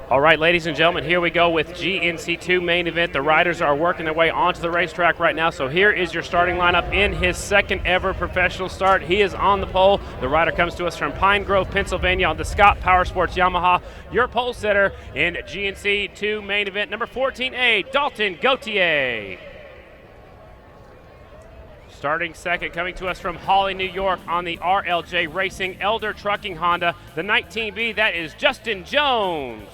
All right, ladies and gentlemen, here we go with GNC2 main event. The riders are working their way onto the racetrack right now. So here is your starting lineup in his second ever professional start. He is on the pole. The rider comes to us from Pine Grove, Pennsylvania on the Scott Power Sports Yamaha. Your pole setter in GNC2 main event, number 14A, Dalton Gauthier. Starting second, coming to us from Hawley, New York on the RLJ Racing Elder Trucking Honda, the 19B, that is Justin Jones.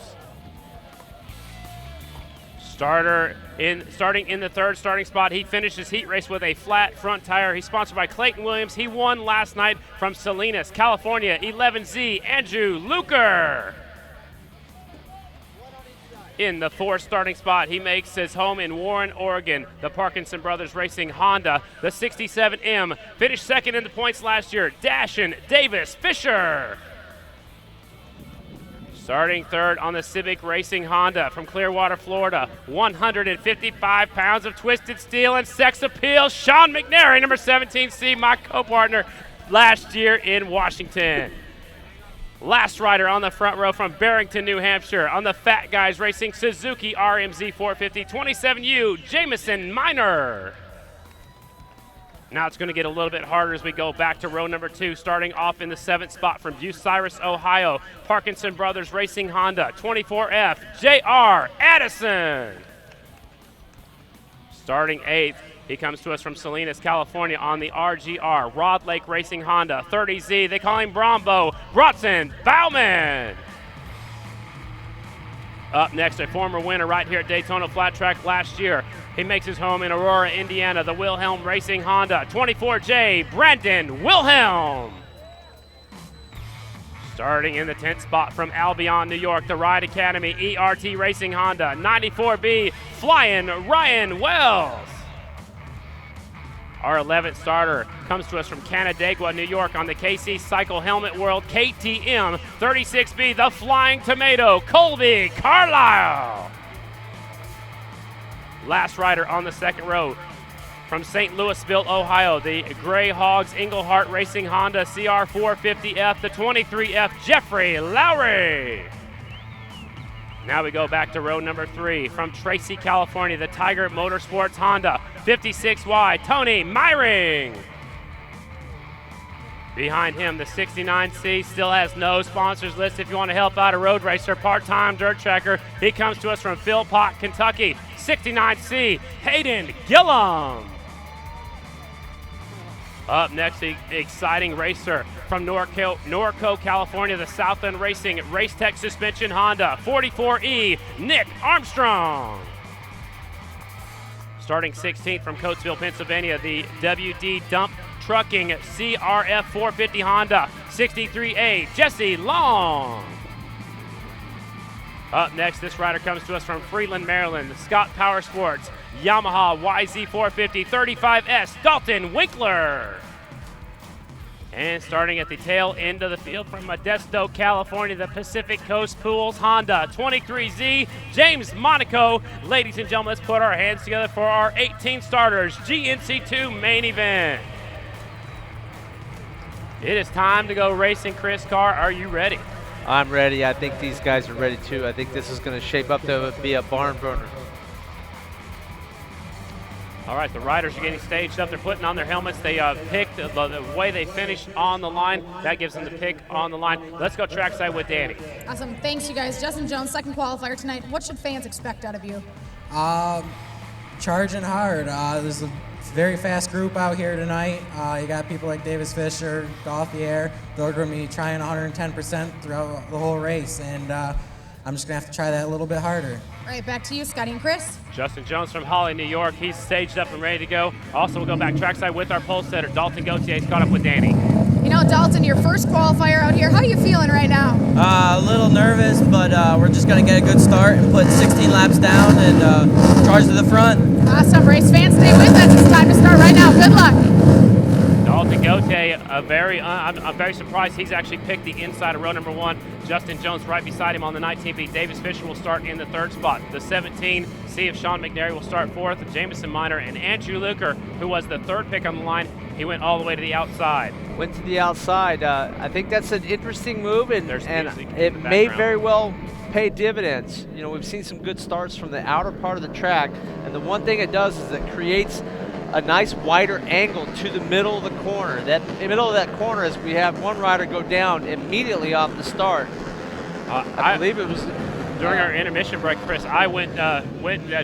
Starting in the third starting spot, he finished his heat race with a flat front tire. He's sponsored by Clayton Williams. He won last night from Salinas, California, 11Z, Andrew Luker. In the fourth starting spot, he makes his home in Warren, Oregon, the Parkinson Brothers Racing Honda, the 67M. Finished second in the points last year, Dashin Davis Fisher. Starting third on the Civic Racing Honda from Clearwater, Florida, 155 pounds of twisted steel and sex appeal, Sean McNary, number 17C, my co-partner last year in Washington. Last rider on the front row from Barrington, New Hampshire, on the Fat Guys Racing Suzuki RMZ 450, 27U, Jamison Minor. Now it's going to get a little bit harder as we go back to row number 2, starting off in the 7th spot from Bucyrus, Ohio, Parkinson Brothers Racing Honda, 24F, J.R. Addison. Starting 8th, he comes to us from Salinas, California on the RGR, Rod Lake Racing Honda, 30Z, they call him Brombo, Bronson Bauman. Up next, a former winner right here at Daytona Flat Track last year. He makes his home in Aurora, Indiana, the Wilhelm Racing Honda, 24J, Brandon Wilhelm. Starting in the 10th spot from Albion, New York, the Ride Academy ERT Racing Honda, 94B, Flying Ryan Wells. Our 11th starter comes to us from Canandaigua, New York on the KC Cycle Helmet World KTM 36B, the Flying Tomato, Colby Carlisle. Last rider on the second row from St. Louisville, Ohio, the Gray Hogs Englehart Racing Honda CR450F, the 23F, Jeffrey Lowry. Now we go back to row number 3 from Tracy, California, the Tiger Motorsports Honda 56Y, Tony Myring. Behind him, the 69C still has no sponsors list. If you want to help out a road racer, part-time dirt tracker, he comes to us from Philpott, Kentucky, 69C, Hayden Gillum. Up next, the exciting racer from Norco, California, the Southland Racing Racetech Suspension Honda, 44E, Nick Armstrong. Starting 16th from Coatesville, Pennsylvania, the WD Dump Trucking CRF 450 Honda, 63A, Jesse Long. Up next, this rider comes to us from Freeland, Maryland, the Scott Power Sports Yamaha YZ450 35S, Dalton Winkler. And starting at the tail end of the field from Modesto, California, the Pacific Coast Pools Honda 23Z, James Monaco. Ladies and gentlemen, let's put our hands together for our 18 starters GNC2 main event. It is time to go racing. Chris Carr, are you ready? I'm ready. I think these guys are ready too. I think this is going to shape up to be a barn burner. All right, the riders are getting staged up. They're putting on their helmets. They picked the way they finished on the line. That gives them the pick on the line. Let's go trackside with Danny. Awesome. Thanks, you guys. Justin Jones, second qualifier tonight. What should fans expect out of you? Charging hard. There's a very fast group out here tonight. You got people like Davis Fisher, Gauthier. They're going to be trying 110% throughout the whole race, and I'm just going to have to try that a little bit harder. All right, back to you, Scotty and Chris. Justin Jones from Hawley, New York. He's staged up and ready to go. Also, we'll go back trackside with our pole setter, Dalton Gauthier. He's caught up with Danny. You know, Dalton, your first qualifier out here. How are you feeling right now? A little nervous, but we're just going to get a good start and put 16 laps down and charge to the front. Awesome. Race fans, stay with us. It's time to start right now. Good luck. Dalton Dalton Gauthier, I'm very surprised he's actually picked the inside of row number 1. Justin Jones right beside him on the 19B. Davis Fisher will start in the 3rd spot. The 17C of Sean McNary will start 4th. Jamison Miner and Andrew Luker, who was the 3rd pick on the line, he went all the way to the outside. Went to the outside. I think that's an interesting move, and music it in the may background. very well pay dividends. You know, we've seen some good starts from the outer part of the track, and the one thing it does is it creates a nice wider angle to the middle of the corner. That in the middle of that corner, as we have one rider go down immediately off the start. I believe it was during our intermission break, Chris. I went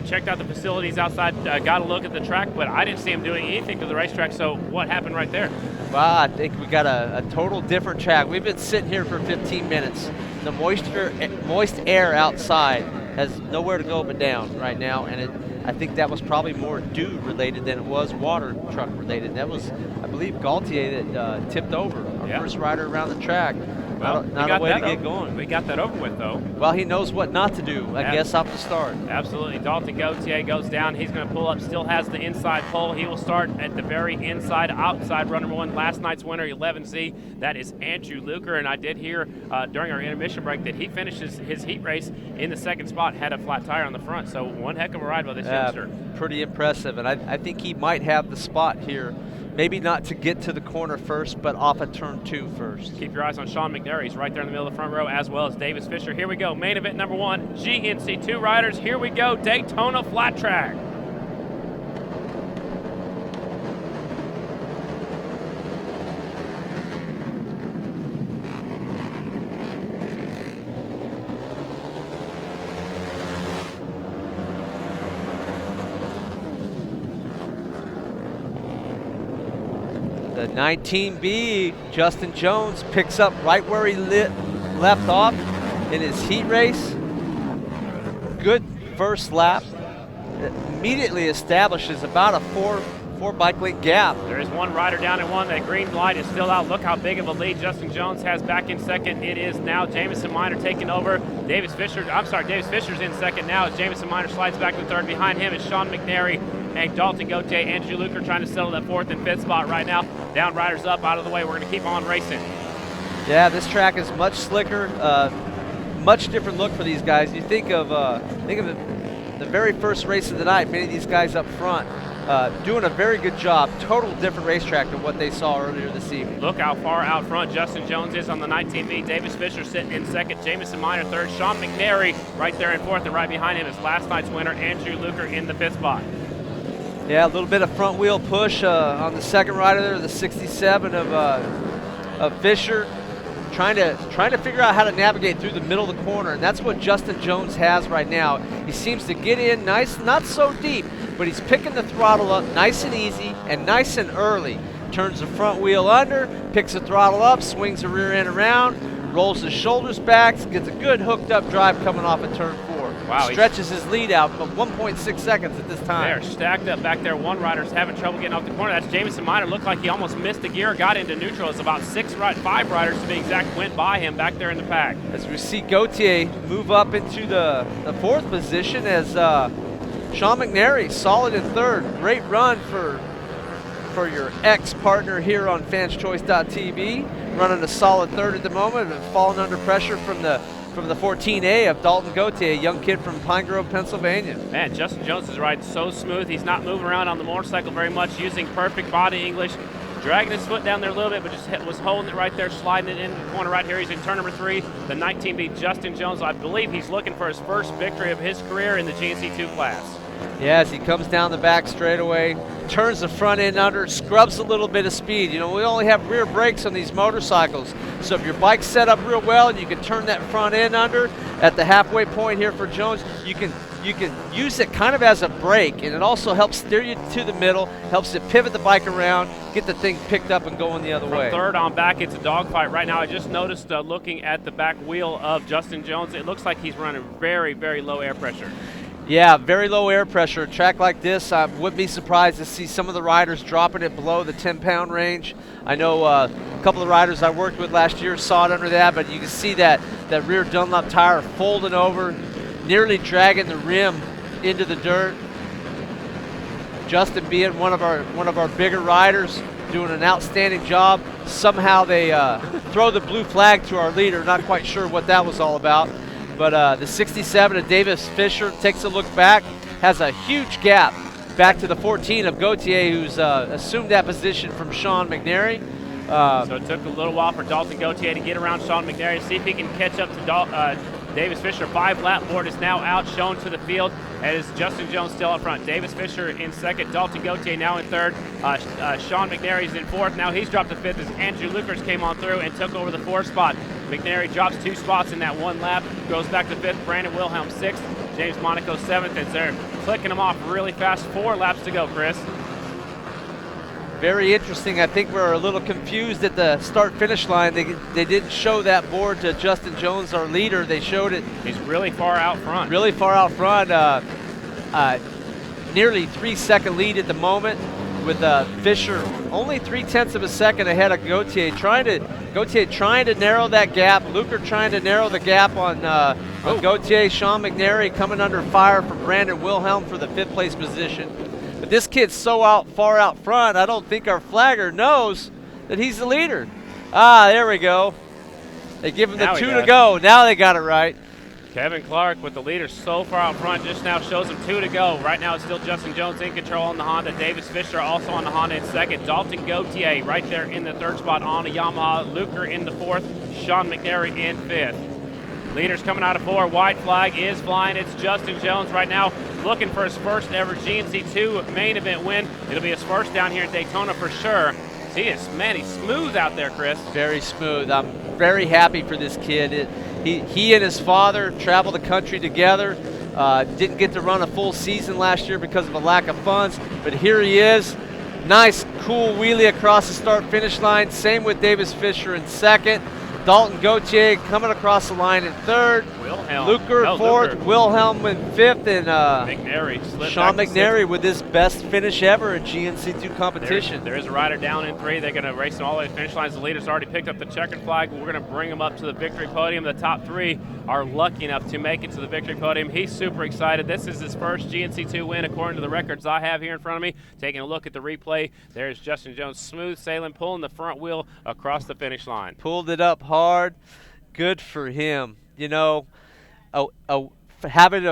checked out the facilities outside, got a look at the track, but I didn't see him doing anything to the racetrack. So what happened right there? Well, I think we got a total different track. We've been sitting here for 15 minutes. The moist air outside has nowhere to go but down right now, and I think that was probably more dew related than it was water truck related. That was, I believe, Gauthier that tipped over, our first rider around the track. Well, not a way to get going. We got that over with, though. Well, he knows what not to do, I guess, off the start. Absolutely. Dalton Gauthier goes down. He's going to pull up, still has the inside pole. He will start at the very inside, outside run number 1. Last night's winner, 11C. That is Andrew Luker. And I did hear during our intermission break that he finished his heat race in the 2nd spot, had a flat tire on the front. So one heck of a ride by this youngster. Pretty impressive. And I think he might have the spot here. Maybe not to get to the corner first, but off of turn 2 first. Keep your eyes on Sean McNary. He's right there in the middle of the front row, as well as Davis Fisher. Here we go. Main event number 1, GNC2 riders. Here we go. Daytona Flat Track. The 19B, Justin Jones picks up right where he left off in his heat race. Good first lap. It immediately establishes about a four bike length gap. There is one rider down in 1. That green light is still out. Look how big of a lead Justin Jones has back in 2nd. It is now Jamison Miner taking over. Davis Fisher's in 2nd now as Jamison Miner slides back to 3rd. Behind him is Sean McNary and Dalton Gauthier. Andrew Luker trying to settle that 4th and 5th spot right now. Down riders up, out of the way. We're going to keep on racing. Yeah, this track is much slicker, much different look for these guys. You think of the very first race of the night, many of these guys up front doing a very good job. Total different racetrack than what they saw earlier this evening. Look how far out front Justin Jones is on the 19B. Davis Fisher sitting in 2nd. Jamison Miner 3rd. Sean McNary right there in 4th, and right behind him is last night's winner, Andrew Luker, in the 5th spot. Yeah, a little bit of front wheel push on the 2nd rider there, the 67 of Fisher, trying to figure out how to navigate through the middle of the corner, and that's what Justin Jones has right now. He seems to get in nice, not so deep, but he's picking the throttle up nice and easy and nice and early. Turns the front wheel under, picks the throttle up, swings the rear end around, rolls his shoulders back, gets a good hooked up drive coming off at turn 4. Wow, stretches his lead out about 1.6 seconds at this time. They're stacked up back there. One rider's having trouble getting off the corner. That's Jamison Miner. Looked like he almost missed the gear, got into neutral. It's about 5 riders to be exact went by him back there in the pack. As we see Gauthier move up into the 4th position as Sean McNary solid in 3rd. Great run for your ex-partner here on fanschoice.tv. Running a solid 3rd at the moment and falling under pressure from the 14A of Dalton Gauthier, a young kid from Pine Grove, Pennsylvania. Man, Justin Jones is riding so smooth. He's not moving around on the motorcycle very much, using perfect body English, dragging his foot down there a little bit, but just was holding it right there, sliding it in the corner right here. He's in turn number 3, the 19B Justin Jones. I believe he's looking for his first victory of his career in the GNC2 class. Yeah, as he comes down the back straightaway, turns the front end under, scrubs a little bit of speed. You know, we only have rear brakes on these motorcycles, so if your bike's set up real well and you can turn that front end under at the halfway point here for Jones, you can use it kind of as a brake, and it also helps steer you to the middle, helps it pivot the bike around, get the thing picked up and going the other way. From 3rd on back, it's a dogfight right now. I just noticed looking at the back wheel of Justin Jones, it looks like he's running very, very low air pressure. Yeah, very low air pressure. A track like this, I wouldn't be surprised to see some of the riders dropping it below the 10-pound range. I know a couple of riders I worked with last year saw it under that, but you can see that rear Dunlop tire folding over, nearly dragging the rim into the dirt. Justin being one of our bigger riders, doing an outstanding job. Somehow they throw the blue flag to our leader. Not quite sure what that was all about. But the 67 of Davis Fisher takes a look back, has a huge gap back to the 14 of Gauthier, who's assumed that position from Sean McNary. So it took a little while for Dalton Gauthier to get around Sean McNary, see if he can catch up to Davis Fisher. 5-lap board is now out, shown to the field, as Justin Jones still up front. Davis Fisher in second, Dalton Gauthier now in third. Sean McNary's in fourth. Now he's dropped to fifth as Andrew Luckers came on through and took over the fourth spot. McNary drops 2 spots in that 1 lap, goes back to fifth. Brandon Wilhelm sixth, James Monaco seventh, and they're clicking them off really fast. 4 laps to go, Chris. Very interesting. I think we're a little confused at the start-finish line. They didn't show that board to Justin Jones, our leader. They showed it. He's really far out front. Really far out front. Nearly 3-second lead at the moment, with Fisher only 0.3 of a second ahead of Gauthier. Gauthier trying to narrow that gap. Luker trying to narrow the gap on Gauthier. Sean McNary coming under fire from Brandon Wilhelm for the 5th place position. But this kid's so far out front, I don't think our flagger knows that he's the leader. There we go. They give him the 2 to go. Now they got it right. Kevin Clark with the leader so far out front just now shows him 2 to go. Right now it's still Justin Jones in control on the Honda. Davis Fisher also on the Honda in second. Dalton Gauthier right there in the 3rd spot on a Yamaha. Luker in the 4th. Sean McNary in 5th. Leaders coming out of 4. White flag is flying. It's Justin Jones right now looking for his first ever GNC2 main event win. It'll be his first down here in Daytona for sure. He's smooth out there, Chris. Very smooth. I'm very happy for this kid. He and his father traveled the country together. Didn't get to run a full season last year because of a lack of funds, but here he is. Nice, cool wheelie across the start-finish line. Same with Davis Fisher in second. Dalton Gauthier coming across the line in third. Luker fourth. Wilhelm in fifth. And Sean McNary with his best finish ever in GNC2 competition. There is a rider down in 3. They're going to race them all the way to the finish lines. The leaders already picked up the checkered flag. We're going to bring them up to the victory podium. The top 3 are lucky enough to make it to the victory podium. He's super excited. This is his first GNC2 win according to the records I have here in front of me. Taking a look at the replay, there's Justin Jones smooth sailing, pulling the front wheel across the finish line. Pulled it up hard. Good for him. You know, having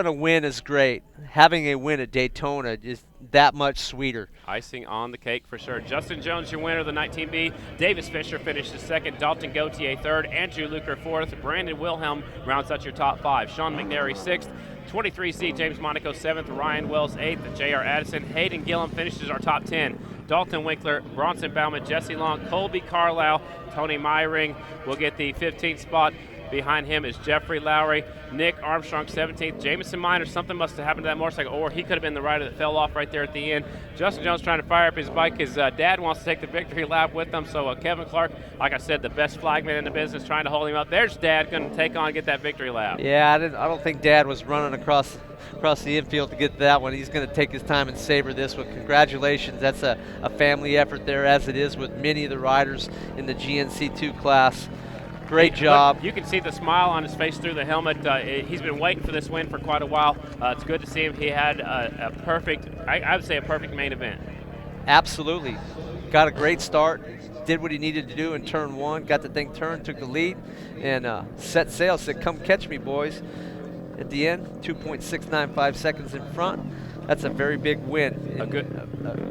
a win is great. Having a win at Daytona is that much sweeter. Icing on the cake for sure. Justin Jones, your winner of the 19B. Davis Fisher finishes second. Dalton Gauthier third. Andrew Luker fourth. Brandon Wilhelm rounds out your top 5. Sean McNary sixth. 23C James Monaco 7th, Ryan Wells 8th, J.R. Addison, Hayden Gillum finishes our top 10. Dalton Winkler, Bronson Bauman, Jesse Long, Colby Carlisle, Tony Meyering will get the 15th spot. Behind him is Jeffrey Lowry, Nick Armstrong 17th, Jamison Miner. Something must have happened to that motorcycle, or he could have been the rider that fell off right there at the end. Justin Jones trying to fire up his bike. His dad wants to take the victory lap with him. So Kevin Clark, like I said, the best flagman in the business, trying to hold him up. There's Dad going to take on and get that victory lap. Yeah, I don't think Dad was running across the infield to get that one. He's going to take his time and savor this one. Congratulations. That's a family effort there, as it is with many of the riders in the GNC2 class. Great job. Look, you can see the smile on his face through the helmet. He's been waiting for this win for quite a while. It's good to see him. He had a perfect, I would say a perfect main event. Absolutely. Got a great start. Did what he needed to do in turn 1. Got the thing turned, took the lead, and set sail. Said, come catch me, boys. At the end, 2.695 seconds in front. That's a very big win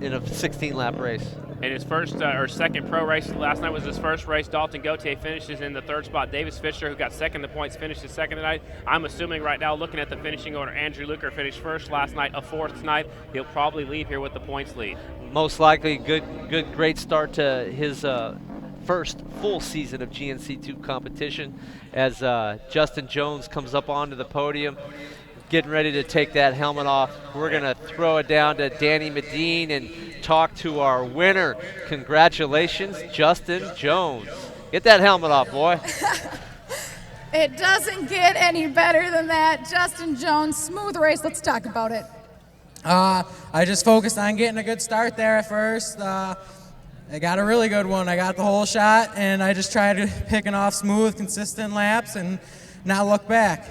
in a 16-lap race. In his first or second pro race, last night was his first race. Dalton Gauthier finishes in the 3rd spot. Davis Fisher, who got second in the points, finishes second tonight. I'm assuming right now, looking at the finishing order, Andrew Luker finished first last night, a 4th tonight. He'll probably leave here with the points lead. Most likely, great start to his first full season of GNC2 competition, as Justin Jones comes up onto the podium, getting ready to take that helmet off. We're going to throw it down to Danny Medine and talk to our winner. Congratulations, Justin Jones. Get that helmet off, boy. It doesn't get any better than that. Justin Jones, smooth race. Let's talk about it. I just focused on getting a good start there at first. I got a really good one. I got the whole shot, and I just tried picking off smooth, consistent laps and not look back.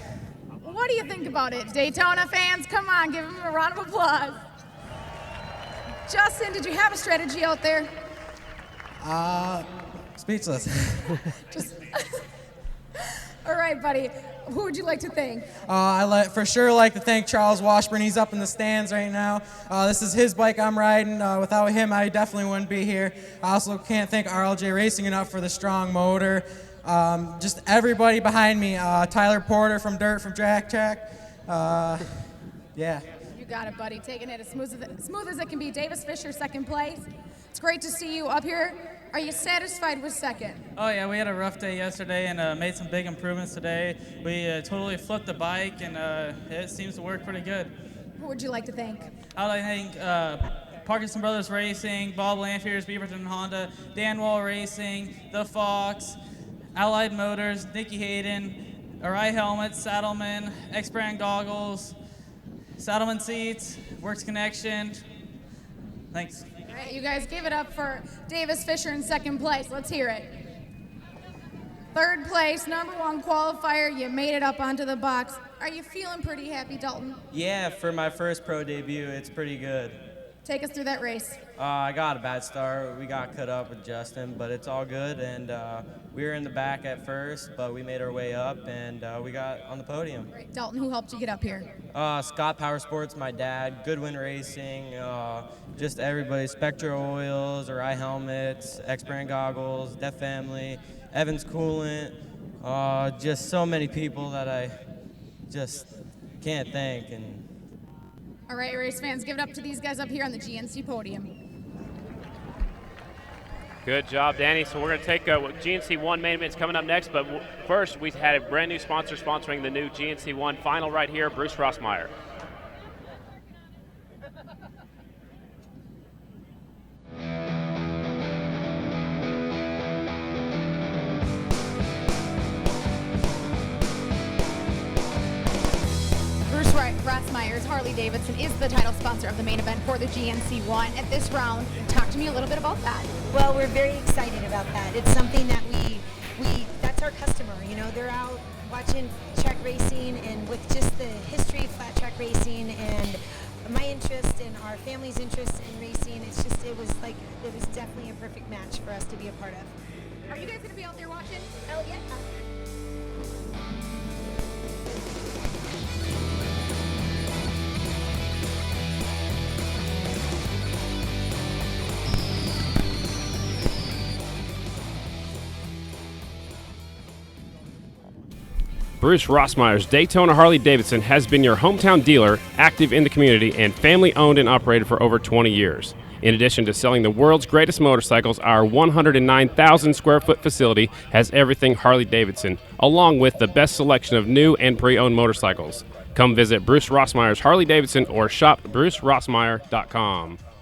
What do you think about it? Daytona fans, come on, give him a round of applause. Justin, did you have a strategy out there? Speechless. Just all right, buddy. Who would you like to thank? For sure like to thank Charles Washburn. He's up in the stands right now. This is his bike I'm riding. Without him, I definitely wouldn't be here. I also can't thank RLJ Racing enough for the strong motor. Just everybody behind me. Tyler Porter from Flat Track. Yeah. You got it, buddy. Taking it as smooth as it can be. Davis Fisher, second place. It's great to see you up here. Are you satisfied with second? Oh yeah, we had a rough day yesterday and made some big improvements today. We totally flipped the bike and it seems to work pretty good. Who would you like to thank? I would like to thank Parkinson Brothers Racing, Bob Lanfears, Beaverton Honda, Dan Wall Racing, The Fox, Allied Motors, Nicky Hayden, Arai Helmets, Saddleman, X-Brand Goggles, Saddleman Seats, Works Connection. Thanks. All right, you guys give it up for Davis Fisher in second place. Let's hear it. Third place, number one qualifier. You made it up onto the box. Are you feeling pretty happy, Dalton? Yeah, for my first pro debut, it's pretty good. Take us through that race. I got a bad start. We got cut up with Justin, but it's all good. And we were in the back at first, but we made our way up, and we got on the podium. Great. Dalton, who helped you get up here? Scott Power Sports, my dad, Goodwin Racing, just everybody, Spectra Oils, Arai Helmets, X-Brand Goggles, Def Family, Evans Coolant, just so many people that I just can't thank. And all right, race fans, give it up to these guys up here on the GNC podium. Good job, Danny. So we're going to take GNC1 main event's coming up next, but first we had a brand new sponsor sponsoring the new GNC1 final right here, Bruce Rossmeyer. Rossmeyer's Harley-Davidson is the title sponsor of the main event for the GNC1. At this round, talk to me a little bit about that. Well, we're very excited about that. It's something that we that's our customer. You know, they're out watching track racing, and with just the history of flat track racing and my interest and our family's interest in racing, it was definitely a perfect match for us to be a part of. Are you guys going to be out there watching? Oh yeah. Bruce Rossmeyer's Daytona Harley-Davidson has been your hometown dealer, active in the community, and family-owned and operated for over 20 years. In addition to selling the world's greatest motorcycles, our 109,000 square foot facility has everything Harley-Davidson, along with the best selection of new and pre-owned motorcycles. Come visit Bruce Rossmeyer's Harley-Davidson or shop brucerossmeyer.com.